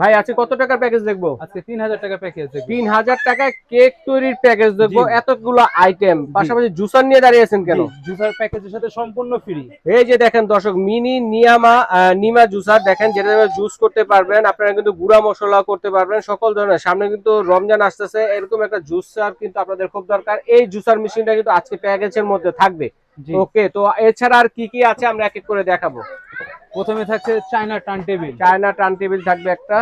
ভাই আজকে কত টাকার প্যাকেজ দেখবো? আজকে 3000 টাকা প্যাকেজ দেখবো। 3000 টাকায় কেক তৈরির প্যাকেজ দেখবো, জি। এতগুলো আইটেম, জি। পাশাপাশি জুসার নিয়ে দাঁড়িয়েছেন কেন? জি, জুসার প্যাকেজের সাথে সম্পূর্ণ ফ্রি। এই যে দেখেন দর্শক, মিনি নিমা জুসার দেখেন, যেটা জুস করতে পারবেন আপনারা, কিন্তু গুঁড়া মশলা করতে পারবেন সকল ধরনের। সামনে কিন্তু রমজান আসতেছে, এরকম একটা জুসার কিন্তু আপনাদের খুব দরকার। এই জুসার মেশিনটা কিন্তু আজকে প্যাকেজের মধ্যে থাকবে। জি। ওকে, তো এছাড়া আর কি কি আছে আমরা এক এক করে দেখাবো। প্রথমে থাকছে China turn table. China turn table থাকবে একটা।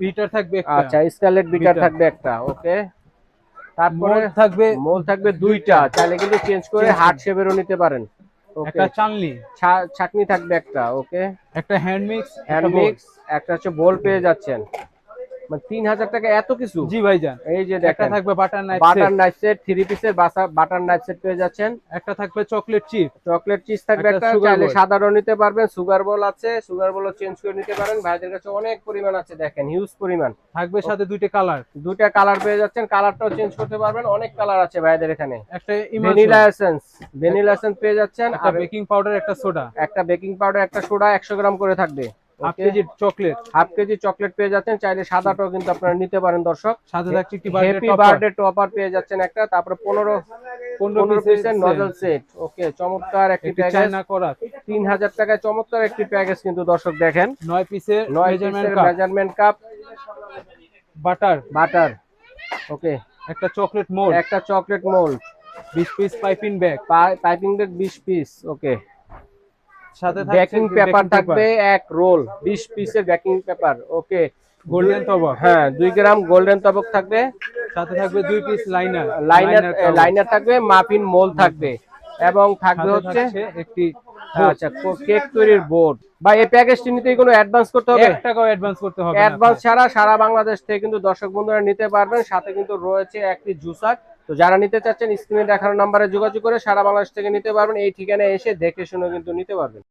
বিটার থাকবে একটা। আচ্ছা, স্কারলেট বিটার থাকবে একটা। ওকে, তারপরে মোল থাকবে দুইটা, চাইলে কিন্তু চেঞ্জ করে হার্ট শেপেরও নিতে পারেন। একটা চালনি, ছাকনি থাকবে একটা। ওকে, একটা হ্যান্ড মিক্স, একটা হচ্ছে বোল পেয়ে যাচ্ছেন। মানে 3000 টাকা এত কিছু। জি ভাইজান। এই যে একটা দেখেন থাকবে বাটার নাইফ সেট 3 পিসের বাটার নাইফ সেট পেয়ে যাচ্ছেন। একটা থাকবে চকলেট চিজ থাকবে একটা, চাইলে সাধারণ নিতে পারবেন। সুগার বল আছে, সুগার বলও চেঞ্জ করে নিতে পারেন। ভাইদের কাছে অনেক পরিমাণ আছে, দেখেন হিউজ পরিমাণ থাকবে। সাথে দুইটা কালার পেয়ে যাচ্ছেন, কালারটাও চেঞ্জ করতে পারবেন। অনেক কালার আছে ভাইদের এখানে। একটা ভ্যানিলা এসেন্স পেয়ে যাচ্ছেন, আর বেকিং পাউডার, একটা সোডা 100 গ্রাম করে থাকবে। হাফ কেজি চকলেট পেয়ে যাচ্ছেন, চাইলে সাদাটাও কিন্তু আপনারা নিতে পারেন দর্শক। সাথে থাকছে একটি হ্যাপি বার্থডে টপার পেয়ে যাচ্ছেন একটা, তারপরে 15 পিসের নজল সেট। ওকে, চমৎকার একটি প্যাকেজ। 3000 টাকায় চমৎকার একটি প্যাকেজ কিন্তু দর্শক দেখেন। 9 পিসের মেজারমেন্ট কাপ, বাটার। ওকে, একটা chocolate mould, 20 piece piping bag 20 piece. Okay, সাথে বেকিং পেপার থাকবে এক রোল, 20 পিসের বেকিং পেপার। ওকে, গোল্ডেন তবক, 2 গ্রাম গোল্ডেন তবক থাকবে। সাথে থাকবে 2 পিস লাইনার থাকবে, মাফিন মোল থাকবে, এবং থাকবে হচ্ছে একটি আচ্ছা কেক তৈরির বোর্ড। বা এই প্যাকেজটি নিতে কোনো অ্যাডভান্স করতে হবে? 1 টাকাও অ্যাডভান্স করতে হবে না। অ্যাডভান্স ছাড়া সারা বাংলাদেশ থেকে কিন্তু দর্শক বন্ধুরা নিতে পারবেন। সাথে কিন্তু রয়েছে একটি জুসার। তো যারা নিতে চাচ্ছেন স্ক্রিনে দেখানো নম্বরে যোগাযোগ করে সারা বাংলাদেশ থেকে নিতে পারবেন। এই ঠিকানায় এসে দেখে শুনে কিন্তু নিতে পারবেন।